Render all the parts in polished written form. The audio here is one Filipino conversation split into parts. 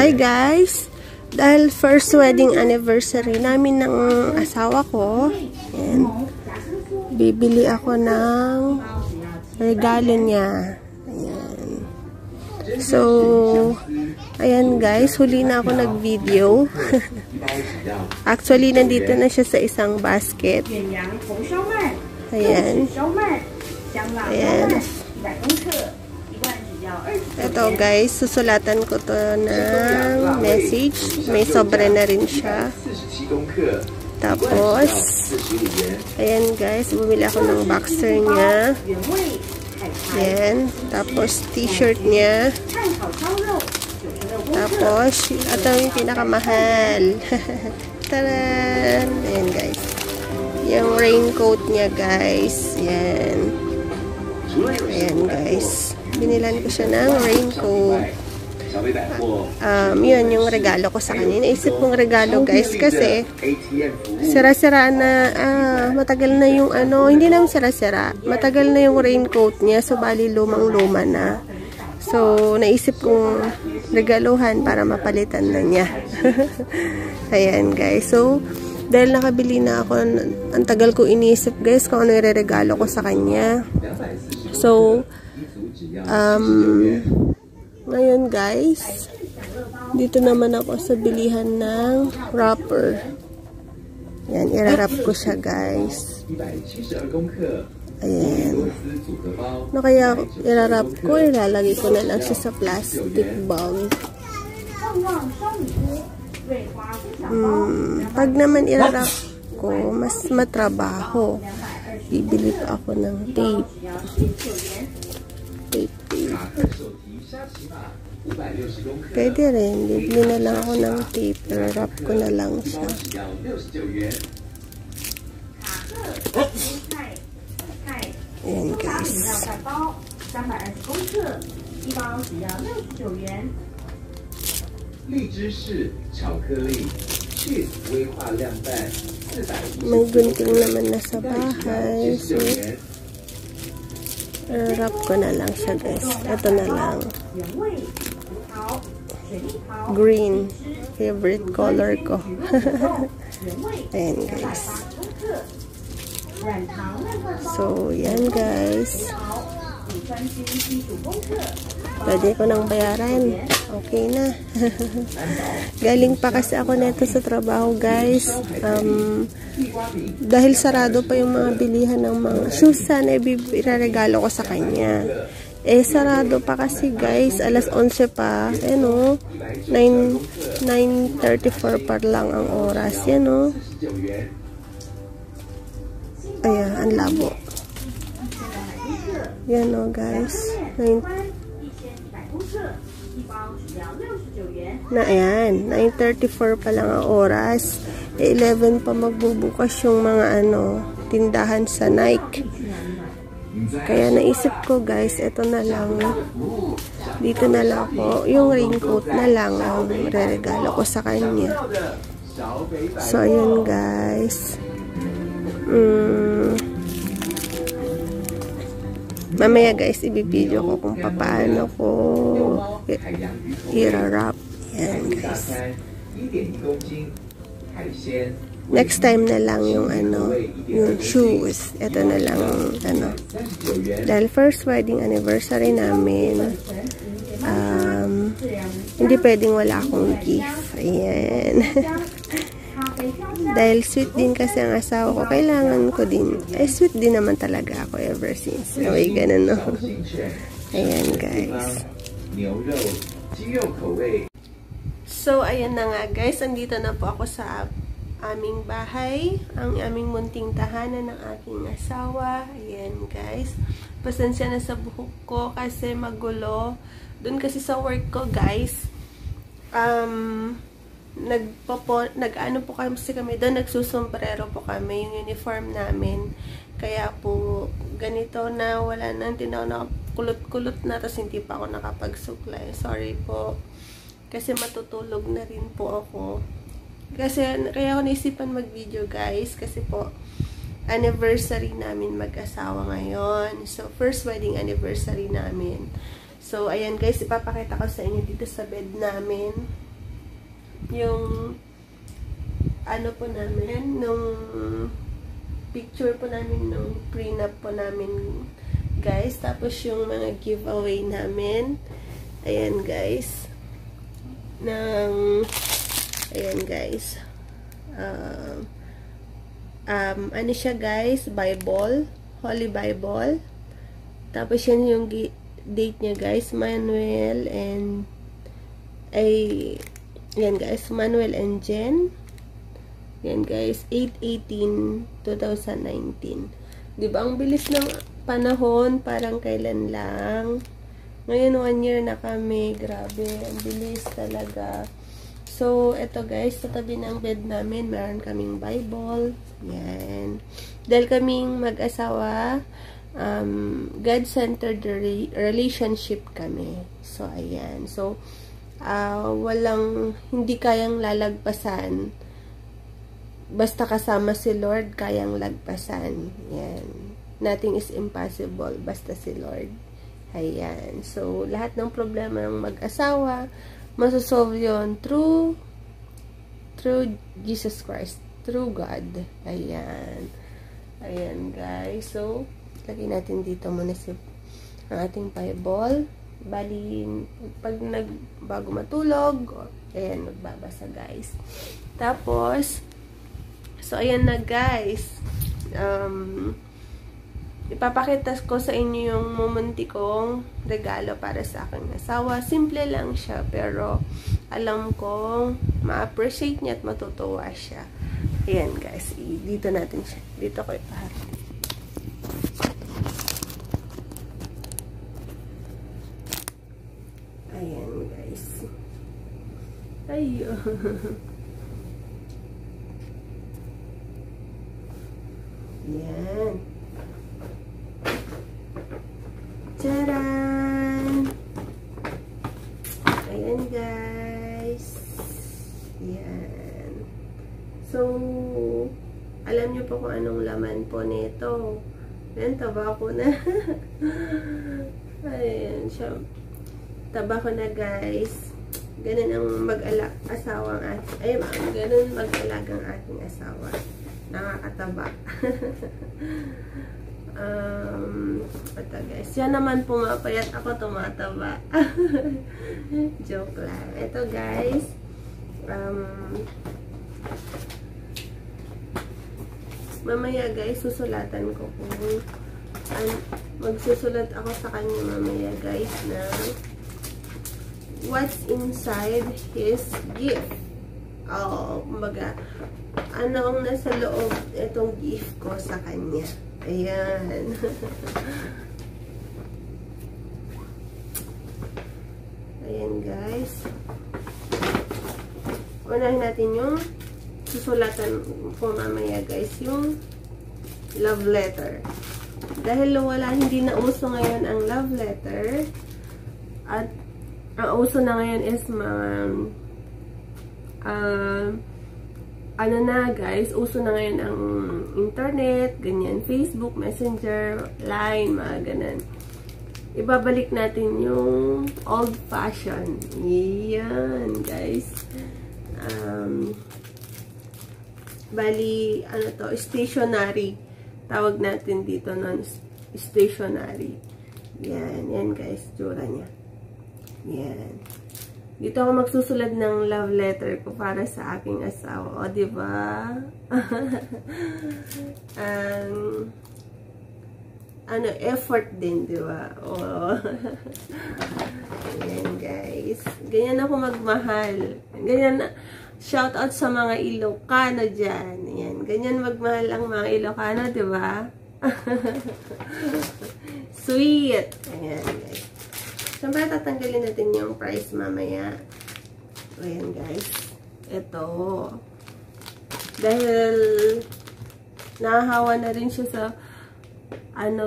Hi guys! Dahil first wedding anniversary namin ng asawa ko, and bibili ako ng regalo niya. Ayan. So, ayan guys, huli na ako nag-video. Actually, nandito na siya sa isang basket. Ayan. Ayan. Ito guys, susulatan ko to ng message. May sobre na rin siya. Tapos, ayan guys, bumili ako ng boxer niya. Ayan. Tapos, t-shirt niya. Tapos, ito yung pinakamahal. Taran! Ayan guys. Yung raincoat niya guys. Ayan. Ayan guys. Binilan ko siya ng raincoat. Yun yung regalo ko sa kanya. Naisip kong regalo guys kasi sira-sira na, matagal na yung ano, hindi naman sira-sira. Matagal na yung raincoat niya. So, bali lumang-luma na. So, naisip kong regaluhan para mapalitan na niya. Ayan guys. So, dahil nakabili na ako, ang tagal ko inisip guys kung ano yung regalo ko sa kanya. So, ngayon guys, dito naman ako sa bilihan ng wrapper. Yan, irarap ko siya guys. Ayan. No, kaya irarap ko, ilalagay ko na lang siya sa plastic bag. Pag naman irarap ko, mas matrabaho. Bibili pa ako ng tape. Pwede rin, bibili na lang ako ng tape, wrap ko na lang siya. Ayan guys. May gunting naman na sa bahay, so wrap ko na lang siya guys. Ito na lang. Green. Favorite color ko. Ayan guys. So, yan guys. Pwede ko nang bayaran. Okay na. Galing pa kasi ako neto sa trabaho guys. Dahil sarado pa yung mga bilihan ng mga shoes, sana iraregalo ko sa kanya. Eh, sarado pa kasi guys. Alas 11 pa. Ayan o. 9:34 pa lang ang oras. Yan o. Ayan, ang labo. Yan o guys. Ayan. 9:34 pa lang ang oras. 11 pa magbubukas yung mga tindahan sa Nike. Kaya naisip ko guys, ito na lang. Dito na lang ako. Yung raincoat na lang ang regalo ko sa kanya. So, ayun guys. Mamaya guys, ibibideo ko kung paano ko i-wrap. Yan guys. Next time na lang yung yung shoes. Ito na lang dahil first wedding anniversary namin, hindi pwedeng wala akong gift. Ayan. Dahil sweet din kasi ang asawa ko, kailangan ko din. Sweet din naman talaga ako ever since. Okay, ganun no. Ayan guys. So, ayan na nga guys. Andito na po ako sa aming bahay, ang aming munting tahanan ng aking asawa. Ayan guys. Pasensya na sa buhok ko kasi magulo. Doon kasi sa work ko guys, nag-ano po kasi kami doon, nagsusombrero po kami, yung uniform namin. Kaya po, ganito na, wala na, kulot-kulot na, tapos hindi pa ako nakapagsuklay. Sorry po. Kasi matutulog na rin po ako. Kasi, kaya ako naisipan mag-video guys, kasi po, anniversary namin mag-asawa ngayon. So, first wedding anniversary namin. So, ayan guys, ipapakita ko sa inyo dito sa bed namin. yung ano po namin, nung picture po namin, nung prenup po namin, guys. Tapos yung mga giveaway namin. Ayan, guys. Ayan, guys. Ano siya, guys? Bible. Holy Bible. Tapos yan yung date niya, guys. Manuel and yan, guys. Manuel and Jen. Yan, guys. 8/18/2019. Diba? Ang bilis ng panahon. Parang kailan lang. Ngayon, 1 year na kami. Grabe. Ang bilis talaga. So, eto, guys. Sa tabi ng bed namin, meron kaming Bible. Yan. Dahil kaming mag-asawa, God-centered relationship kami. So, ayan. So, hindi kayang lalagpasan. Basta kasama si Lord, kayang lagpasan. Yan. Nothing is impossible, basta si Lord. Ayan. So, lahat ng problema ng mag-asawa, masosolve yun through Jesus Christ. Through God. Ayan. Ayan, guys. So, lagay natin dito muna ang ating Bible. Bali, bago matulog, ayan, magbabasa, guys. Tapos, so, ayan na, guys. Ipapakita ko sa inyo yung mumunti kong regalo para sa aking asawa. Simple lang siya, pero alam kong ma-appreciate niya at matutuwa siya. Ayan, guys. Dito natin siya. Dito ko ipaharap. Ayan, guys. Ayun. Ayan. Charan! Ayan, guys. Ayan. So, alam niyo po kung anong laman po nito. Ayan, tabako na. Ayan, siya. Tabako na, guys. Ganun ang mag-asawang ating, ay, ganun mag-alagang ating asawa. Nakakataba. Ito, guys. Yan naman pumapayat, ako tumataba. Joke lang. Ito, guys. Mamaya, guys, susulatan ko kung magsusulat ako sa kanya mamaya, guys, na what's inside his gift. Kumbaga, ano ang nasa loob itong gift ko sa kanya. Ayan. Ayan, guys. Unahin natin yung susulatan ko mamaya, guys, yung love letter. Dahil hindi na uso ngayon ang love letter, at ang uso na ngayon is ano na, guys, uso na ngayon ang internet, ganyan, Facebook, Messenger, Line, mga ganun. Ibabalik natin yung old-fashioned. Yan, guys. Bali, ano to, stationary. Tawag natin dito nun, stationary. Yan, yan, guys, tsura niya. Yan. Dito ako magsusulat ng love letter ko para sa aking asawa. O, diba? Effort din, diba? O. Ayan, guys. Ganyan ako magmahal. Ganyan, shout out sa mga Ilocano dyan. Ayan, ganyan magmahal ang mga Ilocano, diba? Sweet. Ayan, guys. Siyempre, tatanggalin natin yung price mamaya. Ayan, guys. Ito. Dahil nahahawa na rin siya sa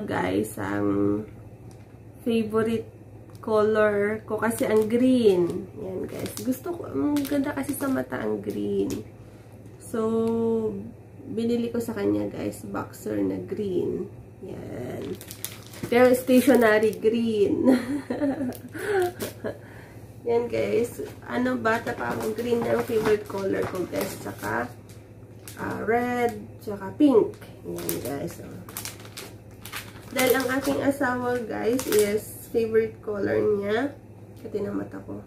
guys, ang favorite color ko kasi ang green. Ayan, guys. Gusto ko, ang ganda kasi sa mata ang green. So, binili ko sa kanya, guys, boxer na green. Ayan. Pero stationary green. Yan guys. Ano, bata pa akong green na ang favorite color ko guys. Tsaka red, tsaka pink. Yan guys. Dahil ang aking asawa guys is favorite color niya. Kati na mata ko.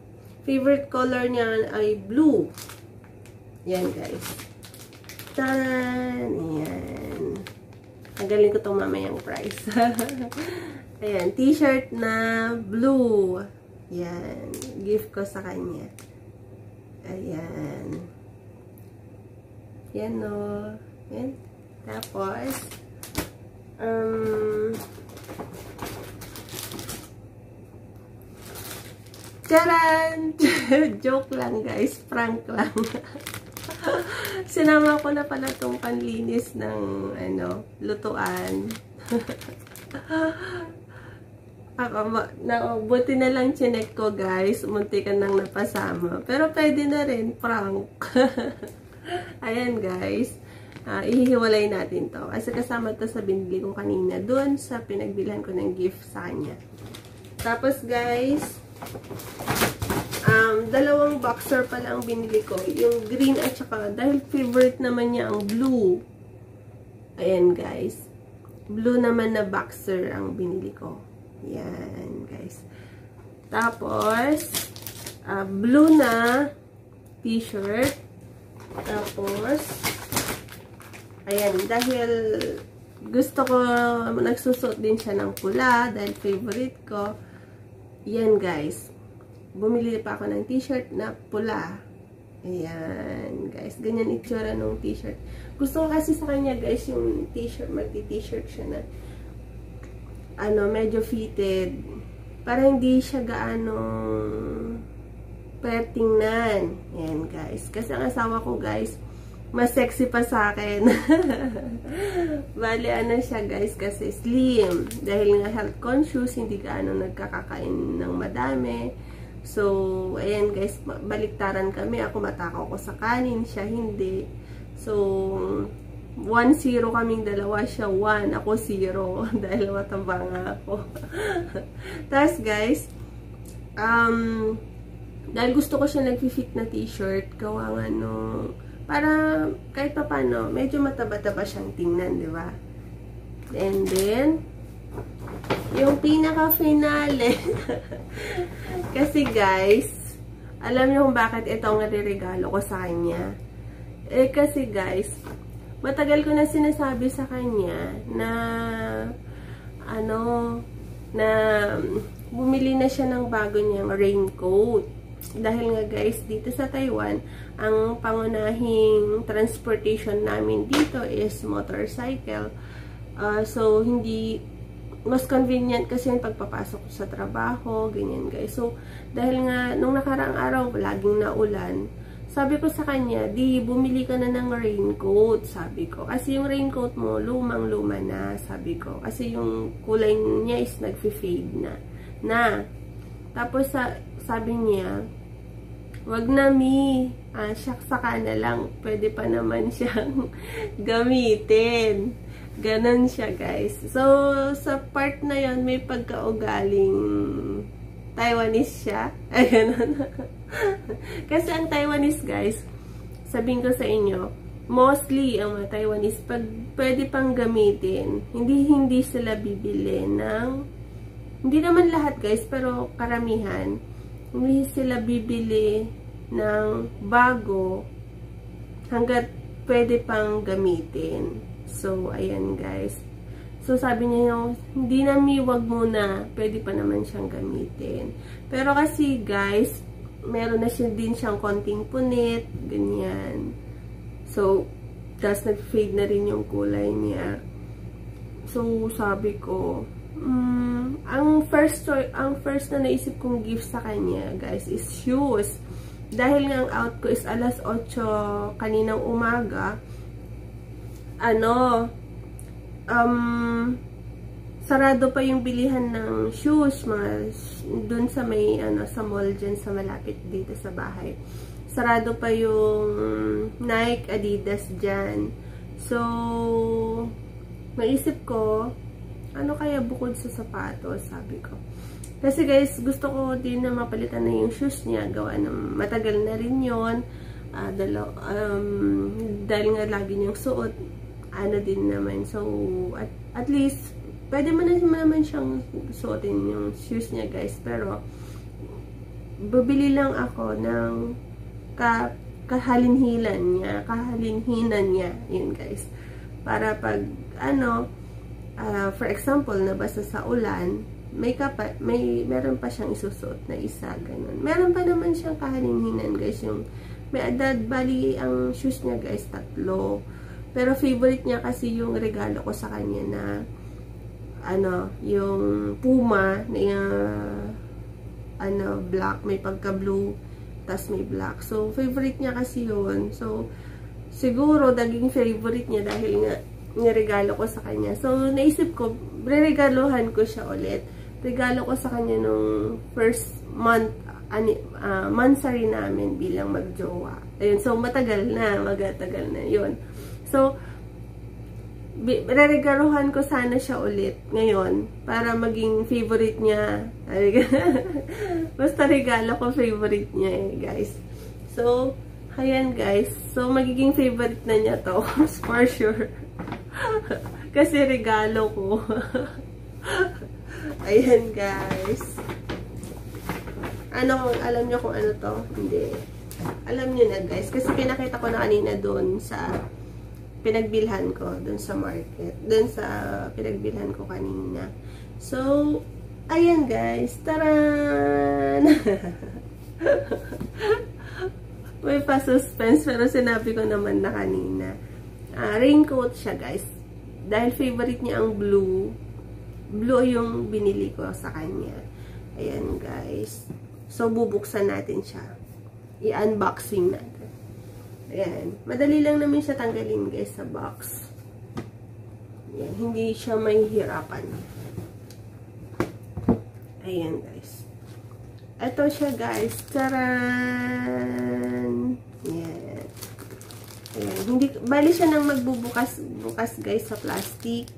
Favorite color niya ay blue. Yan guys. Taran! Ayan. Nagaling ko itong mamayang price. Ayan. T-shirt na blue. Yan. Gift ko sa kanya. Ayan. Yan o. Yan. Tapos, charan! Joke lang guys. Prank lang. Sinama ko na pala itong panlinis ng lutuan. Buti na lang chinek ko guys. Munti ka nang napasama. Pero pwede na rin. Prank. Ayan guys. Ihihiwalay natin to. Kasi kasama to sa binili ko kanina. Doon sa pinagbilhan ko ng gift sa kanya. Tapos guys, dalawang boxer pala ang binili ko. Yung green at saka, dahil favorite naman niya ang blue. Ayan guys. Blue naman na boxer ang binili ko. Yan guys. Tapos, blue na t-shirt. Tapos, ayan, dahil gusto ko, nagsusot din siya ng pula, dahil favorite ko. Yan guys. Bumili pa ako ng t-shirt na pula. Ayan, guys. Ganyan itsura ng t-shirt. Gusto ko kasi sa kanya, guys, yung t-shirt, magti-t-shirt siya na, medyo fitted. Para hindi siya gaano tingnan. Ayan, guys. Kasi ang asawa ko, guys, mas sexy pa sa akin. Bali, siya, guys, kasi slim. Dahil nga health conscious, hindi gaano nagkakakain ng madami. So, ayan guys, baliktaran kami. Ako matakaw ko sa kanin, siya hindi. So, 1-0 kaming dalawa. Siya 1, ako 0. Dahil mataba nga ako. Tapos guys, dahil gusto ko siya nag-fit na t-shirt, gawa nga para kahit pa paano, medyo mataba-taba siyang tingnan, di ba? And then, yung pinaka-finale. Kasi guys, alam niyo kung bakit ito ang nare-regalo ko sa kanya. Kasi guys, matagal ko na sinasabi sa kanya na na bumili na siya ng bago niyang raincoat. Dahil nga guys, dito sa Taiwan, ang pangunahing transportation namin dito is motorcycle. So, mas convenient kasi yung pagpapasok sa trabaho, ganyan guys. So, dahil nga, nung nakaraang araw, laging naulan, sabi ko sa kanya, bumili ka na ng raincoat, sabi ko. Kasi yung raincoat mo, lumang-luma na, sabi ko. Kasi yung kulay niya is nag-fade na. Tapos, sabi niya, wag na mi, saka na lang, pwede pa naman siyang gamitin. Ganon siya, guys. So, sa part na yon may pagkaugaling Taiwanese siya. Ayun. Kasi ang Taiwanese, guys, sabihin ko sa inyo, mostly, ang mga Taiwanese, pag pwede pang gamitin, hindi sila bibili ng, hindi naman lahat, guys, pero karamihan, hindi sila bibili ng bago hanggat pwede pang gamitin. So, ayan guys. So, sabi niya yung, hindi na wag muna, pwede pa naman siyang gamitin. Pero kasi guys, meron na din siyang konting punit, ganyan. So, tas nag-fade na rin yung kulay niya. So, sabi ko, ang first na naisip kong gift sa kanya, guys, is shoes. Dahil nga ang out ko is alas 8 kaninang umaga, sarado pa yung bilihan ng shoes, dun sa may, sa mall dyan, sa malapit dito sa bahay. Sarado pa yung Nike, Adidas dyan. So, maisip ko, ano kaya bukod sa sapatos, sabi ko. Kasi guys, gusto ko din na mapalitan na yung shoes niya. Gawa ng matagal na rin yun. Dahil nga lagi niyang suot, ano din naman. So, at least, pwede mo naman siyang suotin yung shoes niya guys. Pero, bibili lang ako ng kahalinhinan niya. Yun guys. Para pag, for example, nabasa sa ulan, meron pa siyang isusuot na isa, ganun. Meron pa naman siyang kahalinhinan guys, yung may edad, bali ang shoes niya guys, 3. Pero favorite niya kasi yung regalo ko sa kanya na yung Puma na black, may pagka-blue, tas may black. So favorite niya kasi yun. So siguro naging favorite niya dahil nga niregalo ko sa kanya. So naisip ko, reregaluhan ko siya ulit. Regalo ko sa kanya nung first month mansari namin bilang magjowa. Ayun, so magatagal na yun. So reregaluhan ko sana siya ulit ngayon para maging favorite niya. Basta regalo ko, favorite niya guys. So ayan guys, so magiging favorite na niya to for sure. Kasi regalo ko. Ayan guys. Alam nyo kung ano to? Hindi. Alam nyo na guys. Kasi pinakita ko na kanina doon sa pinagbilhan ko. Doon sa market. Doon sa pinagbilhan ko kanina. So, ayan guys. Taran! May pa-suspense. Pero sinabi ko naman na kanina. Raincoat siya guys. Dahil favorite niya ang blue. Blue yung binili ko sa kanya. Ayan guys. So bubuksan natin siya. I-unboxing natin. Ayan. Madali lang naman siya tanggalin guys sa box. Ayan. Hindi siya mahihirapan. Ayan guys. Ito siya guys. Taran! Ayan. Ayan. Hindi, bali siya nang magbubukas guys sa plastic.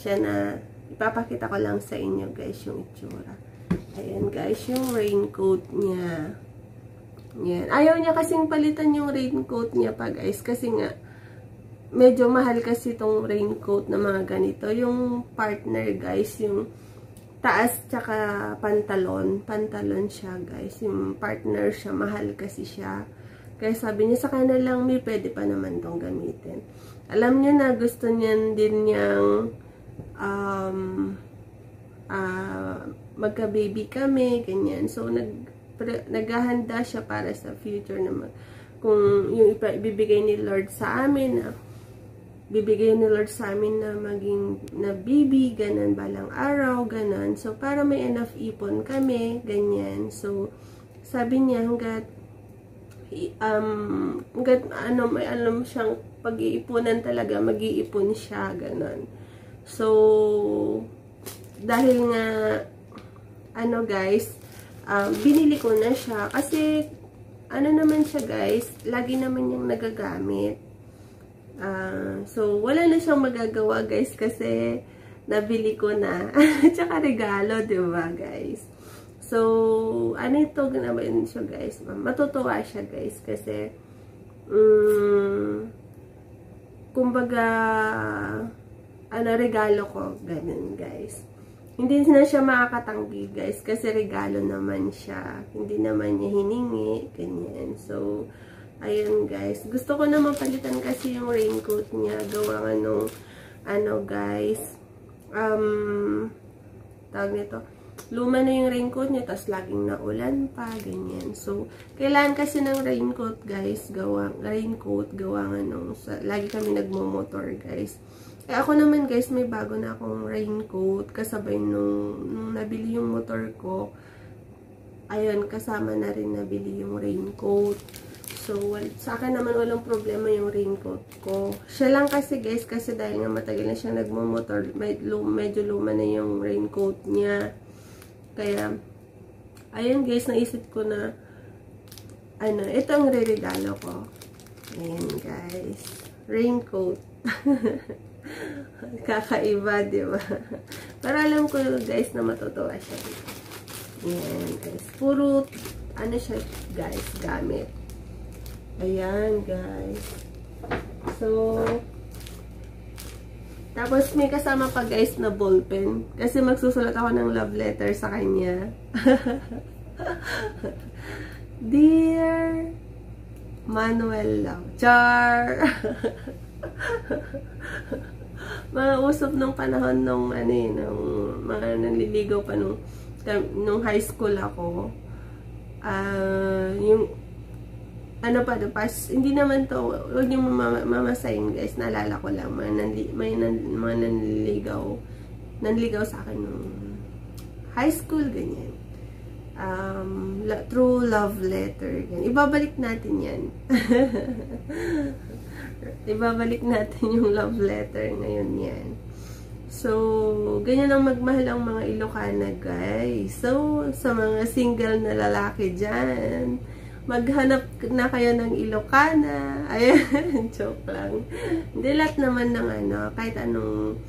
Siya na ipapakita ko lang sa inyo guys yung itsura. Ayan guys, yung raincoat niya. Ayan. Ayaw niya kasing palitan yung raincoat niya pa guys. Kasi nga, medyo mahal kasi itong raincoat na mga ganito. Yung partner guys, yung taas tsaka pantalon. Pantalon siya guys. Yung partner siya, mahal kasi siya. Kaya sabi niya sa kanya lang, may pwede pa naman tong gamitin. Alam niya na gusto niyan din niyang magka-baby kami, ganyan. So, naghahanda siya para sa future naman. Kung yung ibibigay ni Lord sa amin, na maging na baby, ganun, balang araw, ganun. So, para may enough ipon kami, ganyan. So, sabi niya, hanggat may alam siyang pag-iipunan talaga, mag-iipon siya, ganun. So, dahil nga, guys, binili ko na siya. Kasi, naman siya, guys, lagi naman yung nagagamit. So, wala na siyang magagawa, guys, kasi nabili ko na. Tsaka regalo, diba, guys? So, ito naman siya, guys? Matutuwa siya, guys, kasi, kumbaga, regalo ko, ganun guys. Hindi na siya makakatanggi guys, kasi regalo naman siya. Hindi naman niya hiningi, ganyan. So, ayun guys. Gusto ko na mapalitan kasi yung raincoat niya. Gawa guys. Tawag nito. Luma na yung raincoat niya, tapos laging naulan pa, ganyan. So, kailangan kasi ng raincoat guys. Lagi kami nagmo-motor guys. Ako naman guys, may bago na akong raincoat kasabay nung nabili yung motor ko. Ayun, kasama na rin nabili yung raincoat. So, sa akin naman walang problema yung raincoat ko. Siya lang kasi guys, kasi dahil nga matagal na siyang nagmo-motor, medyo luma na yung raincoat niya. Kaya, ayun guys, naisip ko na, ito ang re-regalo ko. Ayan guys, raincoat. Kakaiba, diba? Para alam ko guys na matutuwa siya dito. Ayan, guys. Puro, ano siya, guys, gamit. Ayan, guys. So, tapos may kasama pa, guys, na ballpen. Kasi magsusulat ako ng love letter sa kanya. Dear Manuel Love. Char! Mga usap nung panahon nung nung mga nanliligaw pa nung high school ako. Yung ano pa hindi naman to, huwag niyo mamasahin, guys, naalala ko lang, may nanligaw sa akin nung high school, ganyan. True love letter, ganyan. Ibabalik natin yan. Ibabalik natin yung love letter ngayon yan. So, ganyan ang magmahal ang mga Ilocana, guys. So, sa mga single na lalaki dyan, maghanap na kayo ng Ilocana. Ayan, joke lang. Hindi, lahat naman ng kahit anong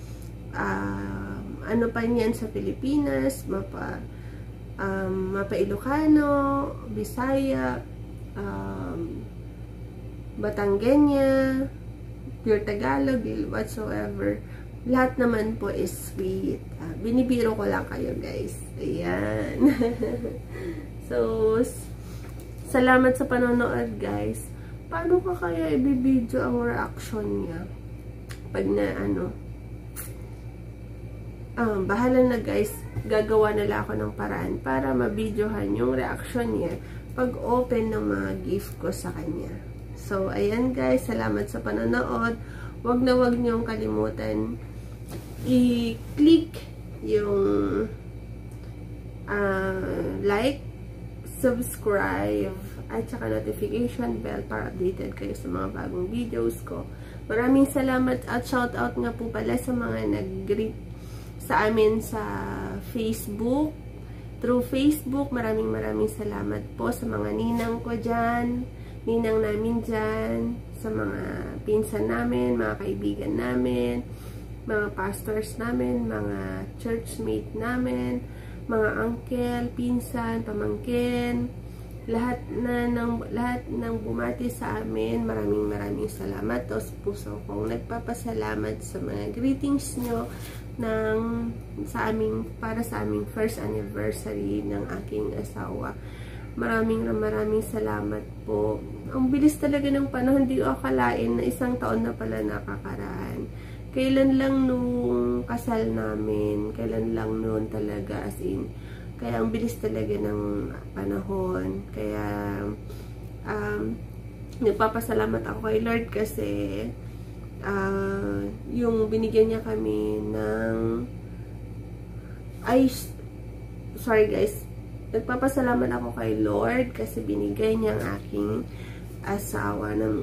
ano pa niyan sa Pilipinas, mapa Ilocano, Bisaya, Batangueña, pure Tagalog, whatsoever. Lahat naman po is sweet. Binibiro ko lang kayo, guys. Ayan. So, salamat sa panonood, guys. Paano ka kaya ibibidyo ang reaction niya? Pag na bahala na, guys. Gagawa na lang ako ng paraan para mabidyohan yung reaction niya pag open ng mga gift ko sa kanya. So, ayan, guys. Salamat sa panonood. Wag na wag niyong kalimutan i-click yung like, subscribe, at saka notification bell para updated kayo sa mga bagong videos ko. Maraming salamat at shoutout nga po pala sa mga nag-greet sa amin sa Facebook. Through Facebook, maraming salamat po sa mga ninang ko dyan, ninang namin dyan, sa mga pinsan namin, mga kaibigan namin, mga pastors namin, mga churchmate namin, mga uncle, pinsan, pamangkin, lahat ng bumati sa amin. Maraming salamat. Tapos puso kong nagpapasalamat sa mga greetings nyo para sa aming first anniversary ng aking asawa. Maraming salamat po. Ang bilis talaga ng panahon, hindi ko akalain na 1 taon na pala nakakaraan. Kailan lang nung kasal namin, kailan lang noon talaga, as in. Kaya ang bilis talaga ng panahon. Kaya nagpapasalamat ako kay Lord kasi yung binigyan niya kami ng sorry, guys. Nagpapasalamat ako kay Lord kasi binigay niya ang aking asawa na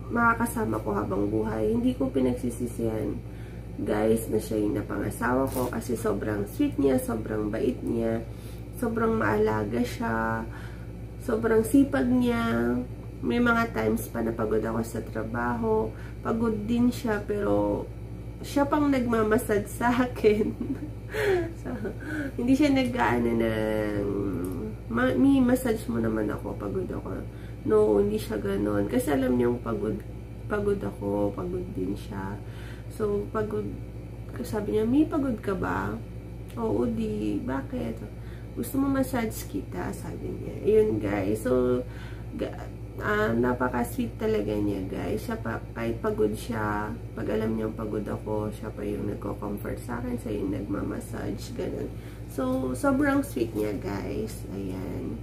makakasama ko habang buhay. Hindi ko pinagsisisihan, guys, na siya yung napangasawa ko kasi sobrang sweet niya, sobrang bait niya, sobrang maalaga siya, sobrang sipag niya. May mga times pa na pagod ako sa trabaho, pagod din siya, pero siya pang nagmamasad sa akin. So, hindi siya nag-aano ng massage mo naman ako, pagod ako. No, hindi siya ganon. Kasi alam niyong pagod ako, pagod din siya. So, pagod, sabi niya, may pagod ka ba? Oo, di. Bakit? Gusto mo massage kita? Sabi niya. Ayun, guys. So, napaka-sweet talaga niya, guys. Siya pa, kahit pagod siya, pag alam niyang pagod ako, siya pa yung nagko-comfort sa akin, siya yung nagmamassage, ganun. So, sobrang sweet niya, guys. Ayan.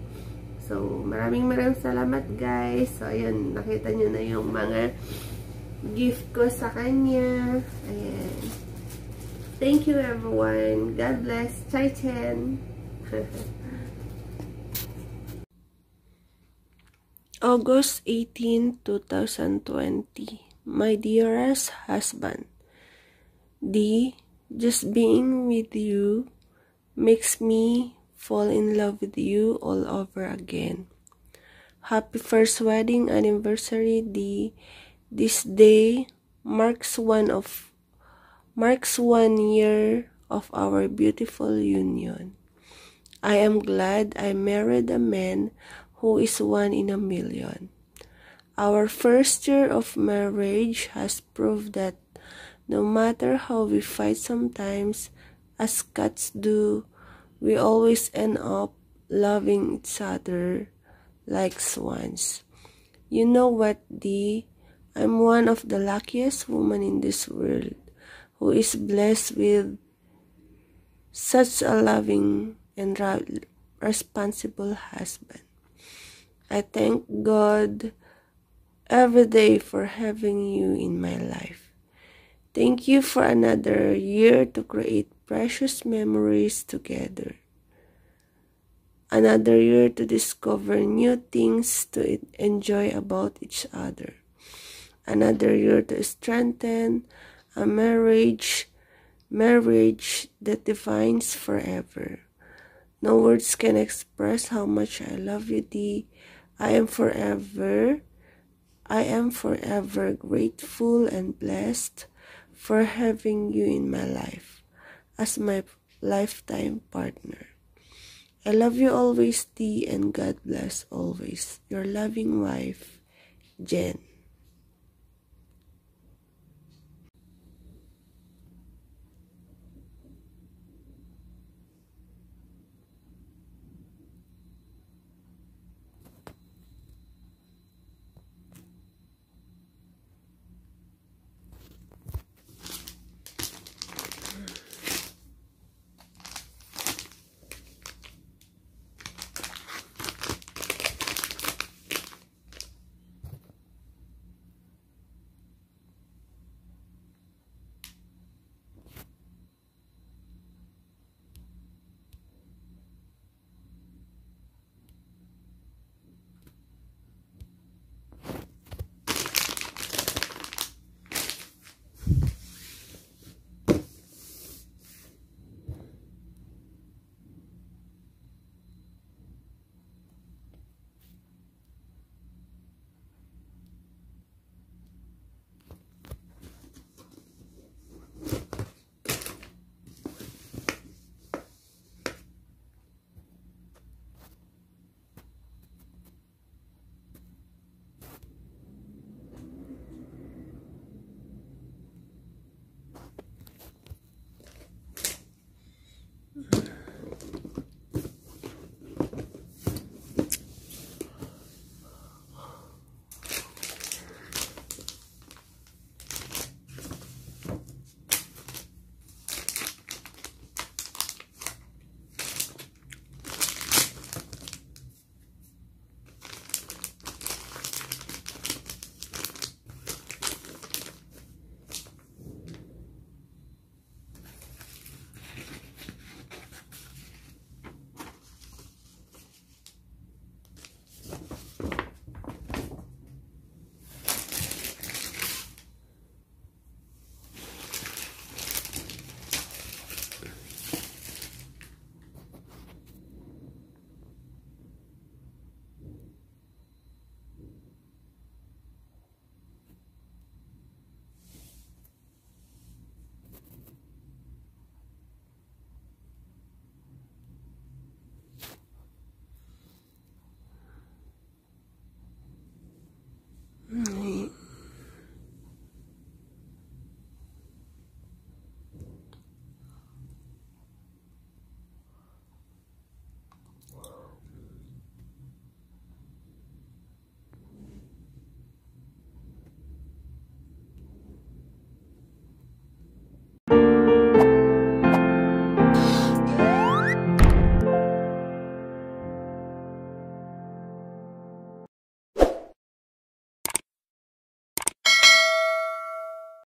So, maraming salamat, guys. So, ayun, nakita niyo na yung mga gift ko sa kanya. Ayan. Thank you, everyone. God bless. Chai Chen. August 18, 2020. My dearest husband, D, just being with you makes me fall in love with you all over again. Happy first wedding anniversary, D. This day marks 1 year of our beautiful union. I am glad I married a man who is one in a million. Our first year of marriage has proved that no matter how we fight sometimes, as cats do, we always end up loving each other like swans. You know what, Dee? I'm one of the luckiest women in this world who is blessed with such a loving and responsible husband. I thank God every day for having you in my life. Thank you for another year to create precious memories together. Another year to discover new things to enjoy about each other. Another year to strengthen a marriage that defines forever. No words can express how much I love you, Dee. I am forever grateful and blessed for having you in my life as my lifetime partner. I love you always, Dee, and God bless always. Your loving wife, Jen.